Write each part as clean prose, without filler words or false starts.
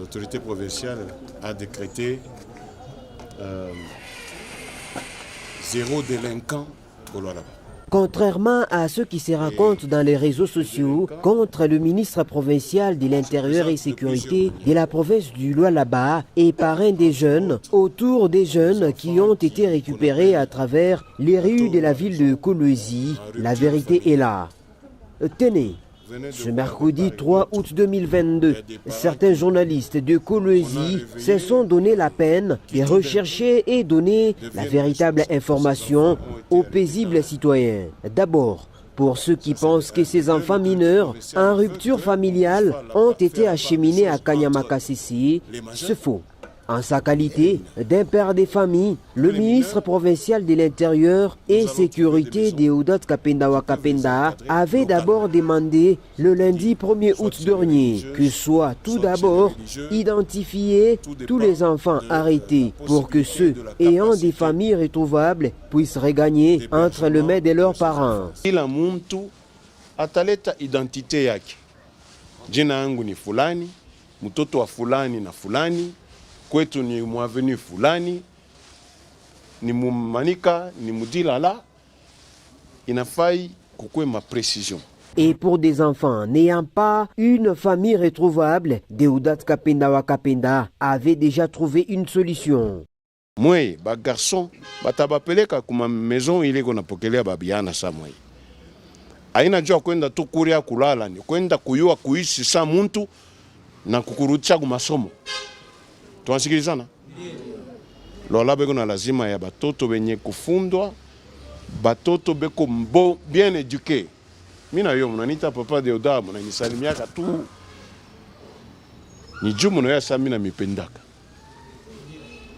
l'autorité provinciale a décrété 0 délinquant au Lualaba. Contrairement à ce qui se raconte dans les réseaux sociaux, contre le ministre provincial de l'Intérieur et Sécurité de la province du Lualaba et parrain des jeunes, autour des jeunes qui ont été récupérés à travers les rues de la ville de Kolwezi, la vérité est là. Tenez, ce mercredi 3 août 2022, certains journalistes de Kolwezi se sont donné la peine de rechercher et donner la véritable information aux paisibles citoyens. D'abord, pour ceux qui pensent que ces enfants mineurs en rupture familiale ont été acheminés à Kanyama-Kasese, c'est faux. En sa qualité d'un père des familles, le ministre provincial de l'Intérieur et Sécurité Deodat Kapenda Kapenda avait d'abord demandé le lundi 1er août dernier que soient tout d'abord identifiés tous les enfants arrêtés pour que ceux ayant des familles retrouvables puissent regagner entre les mains de leurs parents. Kila mtu ataleta identité yake. Jina yangu ni fulani, mtoto wa fulani na fulani. Kwetu ni mwaveni fulani, ni mumanika, ni mudilala, inafai kukue ma précision. Et pour des enfants n'ayant pas une famille retrouvable, Deodat Kapenda Kapenda avait déjà trouvé une solution. Moi, ba garçon, batabapeleka kuma maison ile kona pokelea babiana sa moi. Aina jua kwenda tu kuria kulala, ni kwenda kuyua kuishi sa muntu na kukurutisha kumasomo. Tunasikilizana? Lola beko na lazima ya batoto benye kufundwa, batoto beko mbo bien éduqué. Mina yo mnanita papa Deodat mnanisalimiaka tu. Ni jumu no ya samina mipendaka.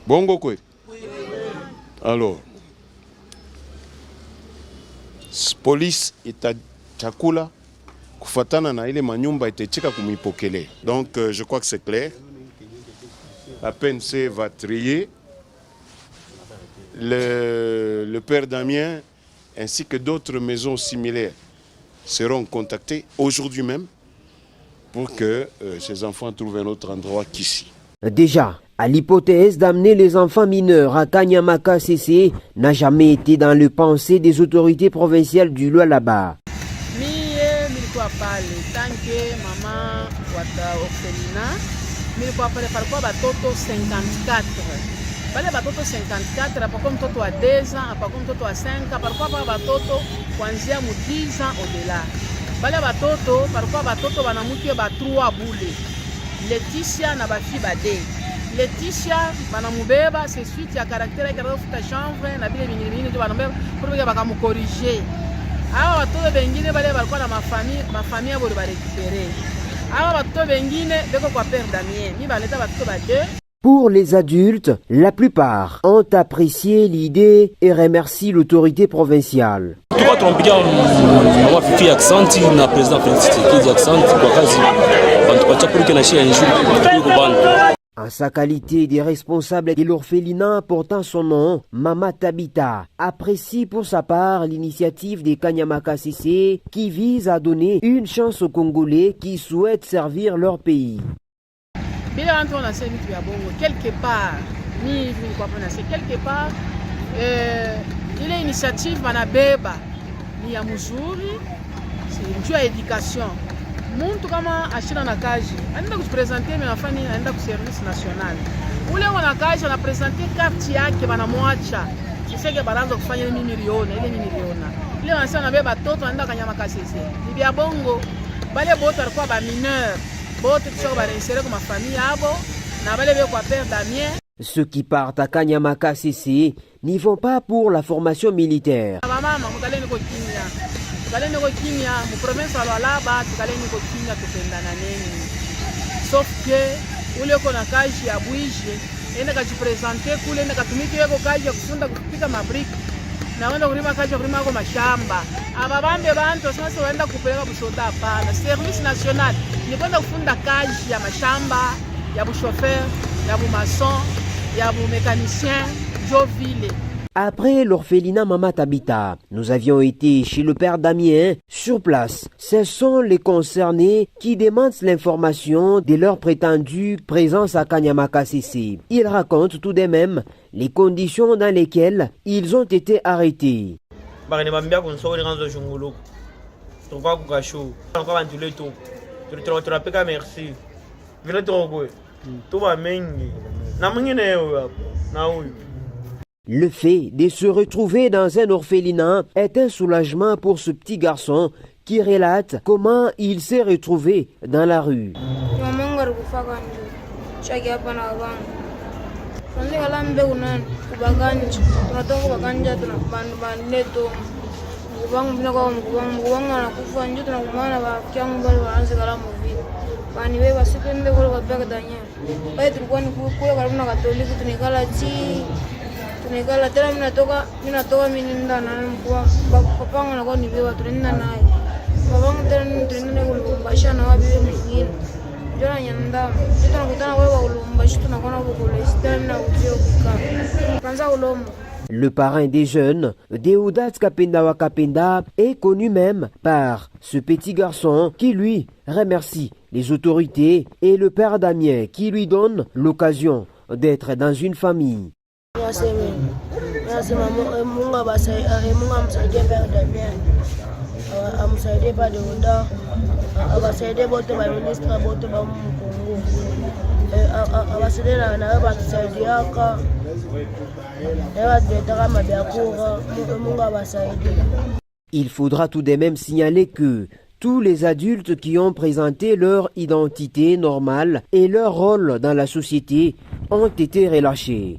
Bongo kweli? Alors, police ita chakula kufatana na ile manyumba itechika kumipokele. Donc je crois que c'est clair. La PNC va trier. Le père Damien ainsi que d'autres maisons similaires seront contactés aujourd'hui même pour que ces enfants trouvent un autre endroit qu'ici. Déjà, à l'hypothèse d'amener les enfants mineurs à Kanyama-Kasese n'a jamais été dans le pensée des autorités provinciales du Lualaba. Nilikuwa pale palikuwa batoto 54. Pale batoto 54 apako mtoto wa 2 ans, apako mtoto wa 5, palikuwa pa batoto kuanzia mu 10 ans au-delà. Pale batoto palikuwa batoto banamuke ba 3 bule. Leticia na bafi bade. Leticia banamubeba c'est suite ya caractère ya kufuta chanvre na bile bingine ndio banambeba pour que bakamukorriger. Hawa batoto bengine bale balikuwa na mafamille abo ba récupérer. Pour les adultes, la plupart ont apprécié l'idée et remercient l'autorité provinciale. En sa qualité de responsable de l'orphelinat portant son nom, Mama Tabita apprécie pour sa part l'initiative des Kanyama-Kasese qui vise à donner une chance aux Congolais qui souhaitent servir leur pays. Quelque part, il est initiative Manabeba, ni ya muzuri, c'est une éducation. Muntu kama ashina na kaji anaenda kupresenter mafani anaenda ku service national ule wana kaji ana presenter carte yake banamwacha siseke balanza kufanya ile milioni ile wanasema beba batoto anaenda Kanyama-Kasese ni bia bongo bale boto alikuwa ba mineur boto kisha ba réinsérer comme famille abo na bale be kwa père Damien. Ceux qui partent à Kanyama-Kasese n'y vont pas pour la formation militaire. Mama mutaleni ko kimia tukaleni ko kimia mu province ya Lualaba tukaleni ko kimia tupendana neni sauf que ule kona kaji ya bwije ende kajipresenter kule ende katumiki yako kaji ya kufunda kupika mabriki na wenda kulima kaji ya kulima kwa mashamba ababambe bantu sasa waenda kupeleka busoda hapana service national ni kwenda kufunda kaji ya mashamba ya buchauffeur ya bumason ya bumécanicien jo vile. Après l'orphelinat Mama Tabita, nous avions été chez le père Damien. Sur place, ce sont les concernés qui demandent l'information de leur prétendue présence à Kanyamakasese. Ils racontent tout de même les conditions dans lesquelles ils ont été arrêtés. Le fait de se retrouver dans un orphelinat est un soulagement pour ce petit garçon qui relate comment il s'est retrouvé dans la rue. Le parrain des jeunes, Deodat Kapenda Kapenda, est connu même par ce petit garçon qui lui remercie les autorités et le père Damien qui lui donne l'occasion d'être dans une famille. Il faudra tout de même signaler que tous les adultes qui ont présenté leur identité normale et leur rôle dans la société ont été relâchés.